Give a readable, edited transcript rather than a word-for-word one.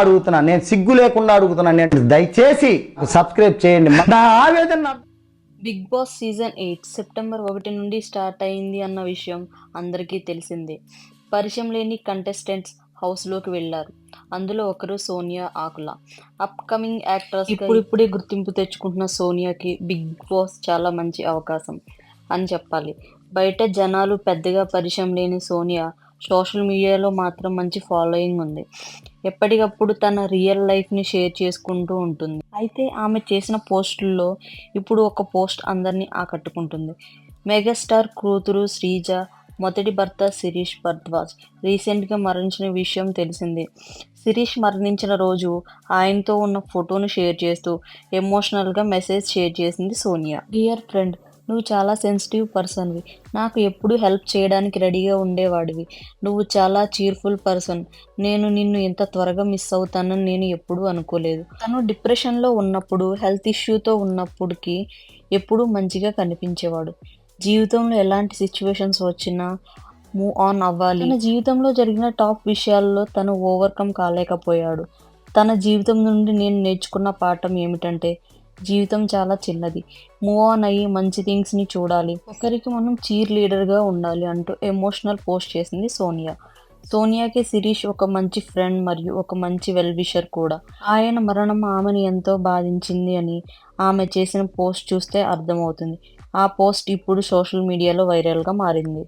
అడుగుతున్నా, నేను సిగ్గు లేకుండా అడుగుతున్నా, నేను దయచేసి సబ్స్క్రైబ్ చేయండి. నా ఆవేదన. బిగ్ బాస్ సీజన్ 8 సెప్టెంబర్ 1 నుండి స్టార్ట్ అయింది అన్న విషయం అందరికీ తెలిసిందే. పరిచయం లేని కంటెస్టెంట్స్ హౌస్లోకి వెళ్లారు. అందులో ఒకరు సోనియా ఆకుల. అప్కమింగ్ యాక్ట్రెస్ ఇప్పుడిప్పుడే గుర్తింపు తెచ్చుకుంటున్న సోనియాకి బిగ్ బాస్ చాలా మంచి అవకాశం అని చెప్పాలి. బయట జనాలు పెద్దగా పరిచయం లేని సోనియా సోషల్ మీడియాలో మాత్రం మంచి ఫాలోయింగ్ ఉంది. ఎప్పటికప్పుడు తన రియల్ లైఫ్ని షేర్ చేసుకుంటూ ఉంటుంది. అయితే ఆమె చేసిన పోస్టుల్లో ఇప్పుడు ఒక పోస్ట్ అందరినీ ఆకట్టుకుంటుంది. మెగాస్టార్ కూతురు శ్రీజ మొదటి భర్త శిరీష్ భరద్వాజ్ రీసెంట్గా మరణించిన విషయం తెలిసిందే. శిరీష్ మరణించిన రోజు ఆయనతో ఉన్న ఫోటోను షేర్ చేస్తూ ఎమోషనల్గా మెసేజ్ షేర్ చేసింది సోనియా. డియర్ ఫ్రెండ్, నువ్వు చాలా సెన్సిటివ్ పర్సన్వి. నాకు ఎప్పుడూ హెల్ప్ చేయడానికి రెడీగా ఉండేవాడివి. నువ్వు చాలా చీర్ఫుల్ పర్సన్. నేను నిన్ను ఇంత త్వరగా మిస్ అవుతానని నేను ఎప్పుడూ అనుకోలేదు. తను డిప్రెషన్లో ఉన్నప్పుడు, హెల్త్ ఇష్యూతో ఉన్నప్పటికీ ఎప్పుడూ మంచిగా కనిపించేవాడు. జీవితంలో ఎలాంటి సిచ్యువేషన్స్ వచ్చినా మూవ్ ఆన్ అవ్వాలి. తన జీవితంలో జరిగిన టాప్ విషయాల్లో తను ఓవర్కమ్ కాలేకపోయాడు. తన జీవితం నుండి నేను నేర్చుకున్న పాఠం ఏమిటంటే, జీవితం చాలా చిన్నది, మూవ్ ఆన్ అయ్యి మంచి థింగ్స్ని చూడాలి, ఒకరికి మనం చీర్ లీడర్గా ఉండాలి అంటూ ఎమోషనల్ పోస్ట్ చేసింది సోనియా. సోనియాకి శిరీష్ ఒక మంచి ఫ్రెండ్ మరియు ఒక మంచి వెల్ విషర్ కూడా. ఆయన మరణం ఆమెను ఎంతో బాధించింది అని ఆమె చేసిన పోస్ట్ చూస్తే అర్థమవుతుంది. ఆ పోస్ట్ ఇప్పుడు సోషల్ మీడియాలో వైరల్గా మారింది.